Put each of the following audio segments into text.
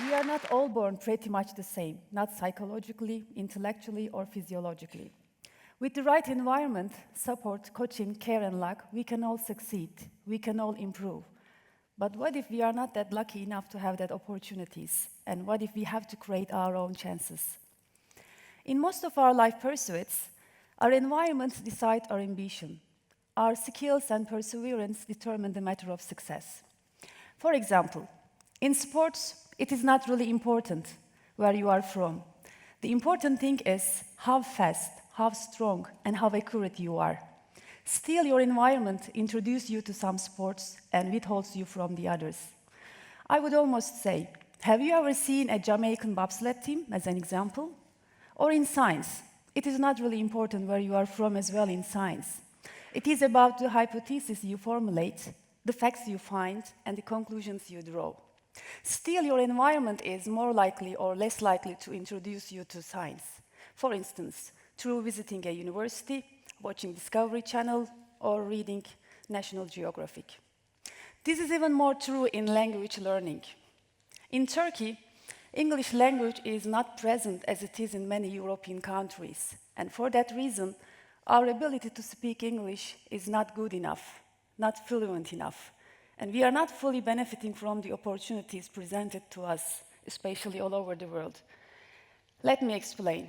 We are not all born pretty much the same, not psychologically, intellectually, or physiologically. With the right environment, support, coaching, care, and luck, we can all succeed. We can all improve. But what if we are not that lucky enough to have that opportunities? And what if we have to create our own chances? In most of our life pursuits, our environments decide our ambition. Our skills and perseverance determine the matter of success. For example, in sports, it is not really important where you are from. The important thing is how fast, how strong, and how accurate you are. Still, your environment introduces you to some sports and withholds you from the others. I would almost say, have you ever seen a Jamaican bobsled team, as an example? Or in science, it is not really important where you are from as well in science. It is about the hypothesis you formulate, the facts you find, and the conclusions you draw. Still, your environment is more likely or less likely to introduce you to science. For instance, through visiting a university, watching Discovery Channel, or reading National Geographic. This is even more true in language learning. In Turkey, English language is not present as it is in many European countries, and for that reason, our ability to speak English is not good enough, not fluent enough, and we are not fully benefiting from the opportunities presented to us, especially all over the world. Let me explain.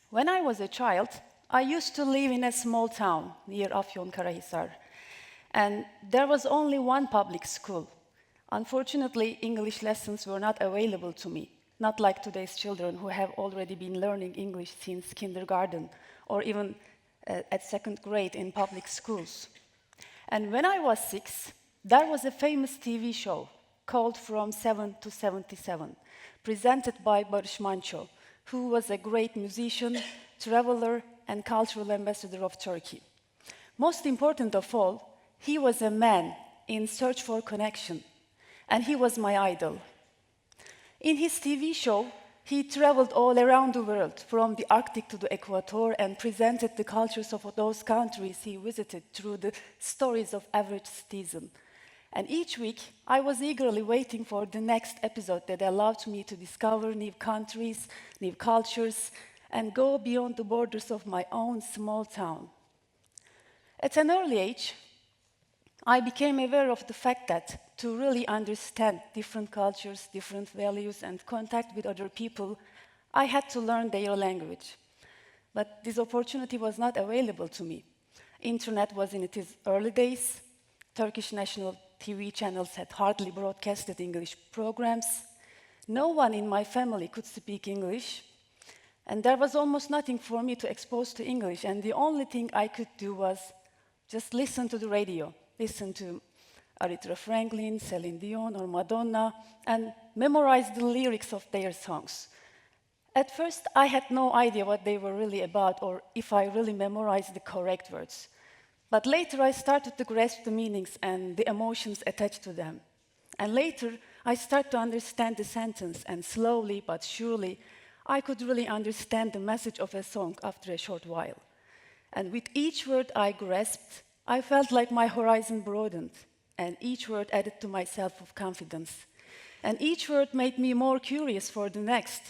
When I was a child, I used to live in a small town near Afyonkarahisar, and there was only one public school. Unfortunately, English lessons were not available to me, not like today's children who have already been learning English since kindergarten or even at second grade in public schools. And when I was 6, there was a famous TV show called From 7 to 77, presented by Barış Manço, who was a great musician, traveler, and cultural ambassador of Turkey. Most important of all, he was a man in search for connection, and he was my idol. In his TV show, he traveled all around the world, from the Arctic to the Equator, and presented the cultures of those countries he visited through the stories of average citizen. And each week, I was eagerly waiting for the next episode that allowed me to discover new countries, new cultures, and go beyond the borders of my own small town. At an early age, I became aware of the fact that to really understand different cultures, different values, and contact with other people, I had to learn their language. But this opportunity was not available to me. Internet was in its early days. Turkish national TV channels had hardly broadcasted English programs. No one in my family could speak English. And there was almost nothing for me to expose to English. And the only thing I could do was just listen to the radio, listen to Aretha Franklin, Celine Dion, or Madonna, and memorize the lyrics of their songs. At first, I had no idea what they were really about or if I really memorized the correct words. But later, I started to grasp the meanings and the emotions attached to them. And later, I started to understand the sentence, and slowly but surely, I could really understand the message of a song after a short while. And with each word I grasped, I felt like my horizon broadened, and each word added to my self-confidence. And each word made me more curious for the next.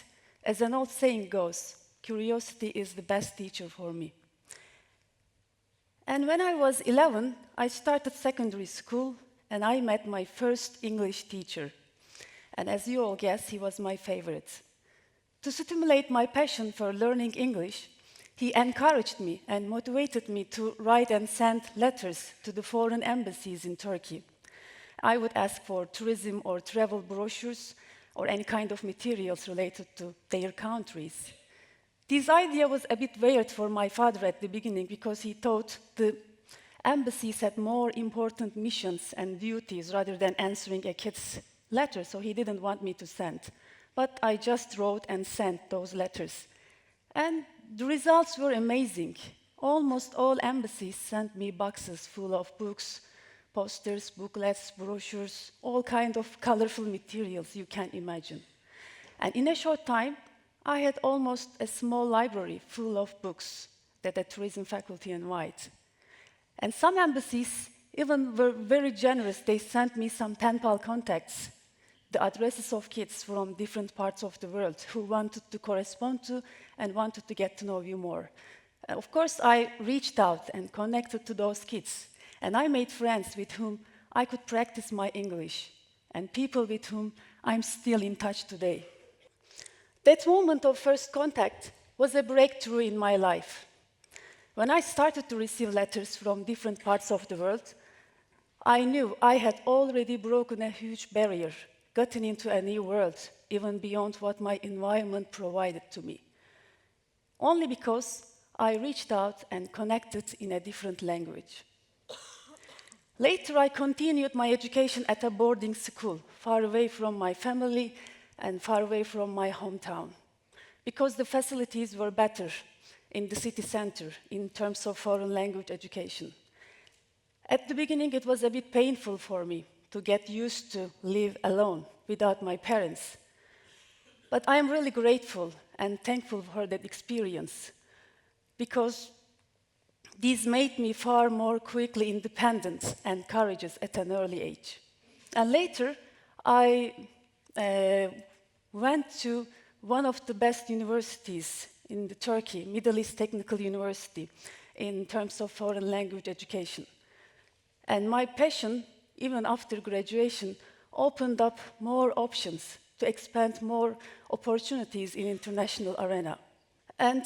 As an old saying goes, curiosity is the best teacher for me. And when I was 11, I started secondary school, and I met my first English teacher. And as you all guess, he was my favorite. To stimulate my passion for learning English, he encouraged me and motivated me to write and send letters to the foreign embassies in Turkey. I would ask for tourism or travel brochures or any kind of materials related to their countries. This idea was a bit weird for my father at the beginning because he thought the embassies had more important missions and duties rather than answering a kid's letter, so he didn't want me to send. But I just wrote and sent those letters. And the results were amazing. Almost all embassies sent me boxes full of books, posters, booklets, brochures, all kinds of colorful materials you can imagine. And in a short time, I had almost a small library full of books that the tourism faculty invite. And some embassies even were very generous. They sent me some pen pal contacts. the addresses of kids from different parts of the world who wanted to correspond to and wanted to get to know you more. Of course, I reached out and connected to those kids, and I made friends with whom I could practice my English, and people with whom I'm still in touch today. That moment of first contact was a breakthrough in my life. When I started to receive letters from different parts of the world, I knew I had already broken a huge barrier, gotten into a new world, even beyond what my environment provided to me. Only because I reached out and connected in a different language. Later, I continued my education at a boarding school, far away from my family and far away from my hometown, because the facilities were better in the city center in terms of foreign language education. At the beginning, it was a bit painful for me to get used to live alone without my parents. But I am really grateful and thankful for that experience, because these made me far more quickly independent and courageous at an early age. And later, I went to one of the best universities in Turkey, Middle East Technical University, in terms of foreign language education. And my passion, even after graduation, opened up more options to expand more opportunities in international arena. And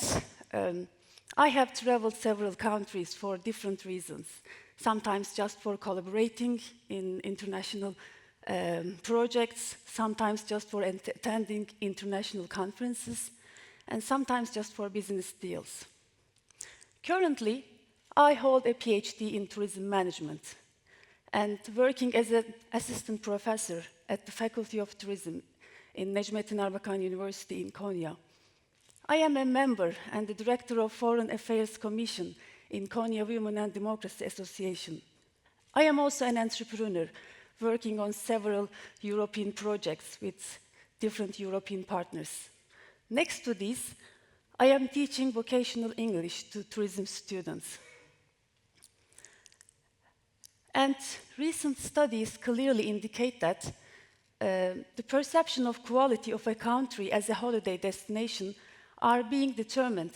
I have traveled several countries for different reasons, sometimes just for collaborating in international projects, sometimes just for attending international conferences, and sometimes just for business deals. Currently, I hold a PhD in tourism management and working as an assistant professor at the Faculty of Tourism in Necmettin Erbakan University in Konya. I am a member and the director of Foreign Affairs Commission in Konya Women and Democracy Association. I am also an entrepreneur working on several European projects with different European partners. Next to this, I am teaching vocational English to tourism students. And recent studies clearly indicate that the perception of quality of a country as a holiday destination are being determined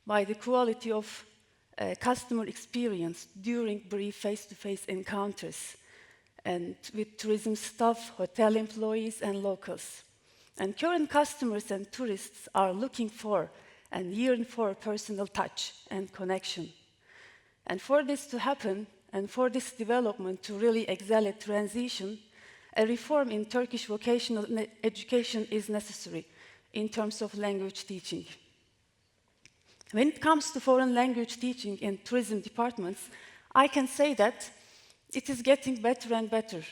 by the quality of customer experience during brief face-to-face encounters and with tourism staff, hotel employees, and locals. And current customers and tourists are looking for and yearn for personal touch and connection. And for this to happen, and for this development to really excel at transition, a reform in Turkish vocational education is necessary in terms of language teaching. When it comes to foreign language teaching in tourism departments, I can say that it is getting better and better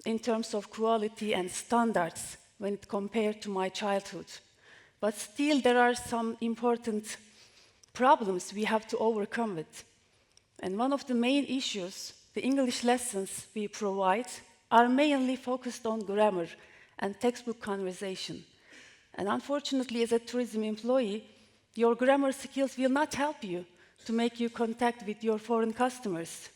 in terms of quality and standards when it compared to my childhood. But still, there are some important problems we have to overcome with. And one of the main issues, the English lessons we provide, are mainly focused on grammar and textbook conversation. And unfortunately, as a tourism employee, your grammar skills will not help you to make you contact with your foreign customers.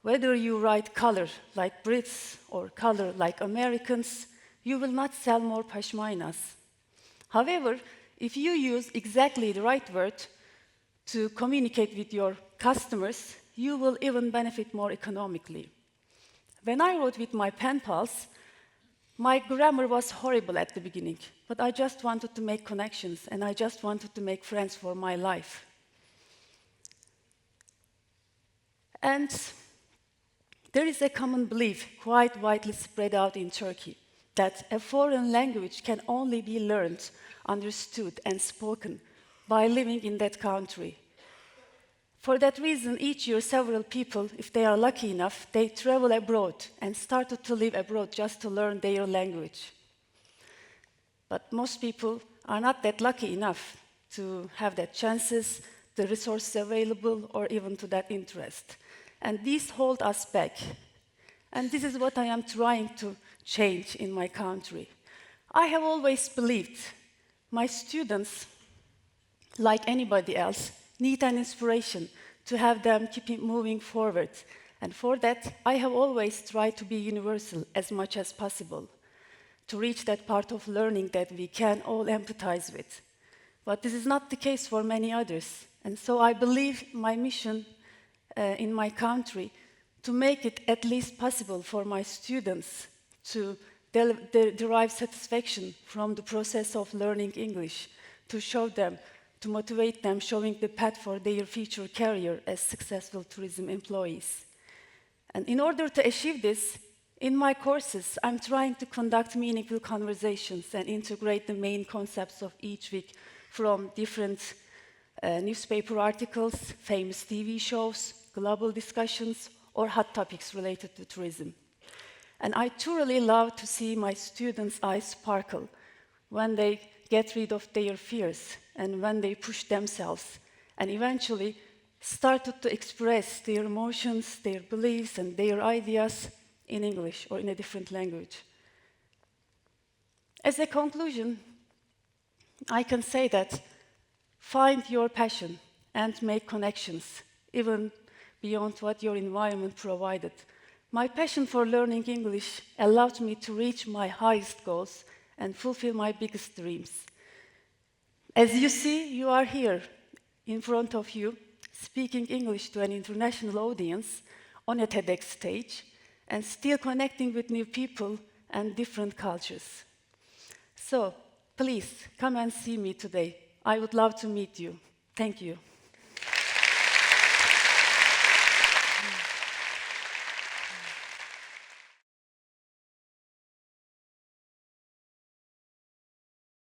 Whether you write color like Brits or color like Americans, you will not sell more pashminas. However, if you use exactly the right word to communicate with your customers, you will even benefit more economically. When I wrote with my pen pals, my grammar was horrible at the beginning, but I just wanted to make connections and I just wanted to make friends for my life. And there is a common belief, quite widely spread out in Turkey, that a foreign language can only be learned, understood, and spoken by living in that country. For that reason, each year several people, if they are lucky enough, they travel abroad and started to live abroad just to learn their language. But most people are not that lucky enough to have that chances, the resources available, or even to that interest. And these hold us back. And this is what I am trying to change in my country. I have always believed my students, like anybody else, need an inspiration to have them keep moving forward. And for that, I have always tried to be universal as much as possible. to reach that part of learning that we can all empathize with. But this is not the case for many others. And so I believe my mission in my country to make it at least possible for my students to derive satisfaction from the process of learning English, to show them, to motivate them, showing the path for their future career as successful tourism employees. And in order to achieve this, in my courses, I'm trying to conduct meaningful conversations and integrate the main concepts of each week from different newspaper articles, famous TV shows, global discussions, or hot topics related to tourism. And I truly love to see my students' eyes sparkle when they get rid of their fears and when they push themselves and eventually started to express their emotions, their beliefs, and their ideas in English or in a different language. As a conclusion, I can say that find your passion and make connections, even beyond what your environment provided. My passion for learning English allowed me to reach my highest goals and fulfill my biggest dreams. As you see, you are here in front of you, speaking English to an international audience on a TEDx stage, and still connecting with new people and different cultures. So, please, come and see me today. I would love to meet you. Thank you.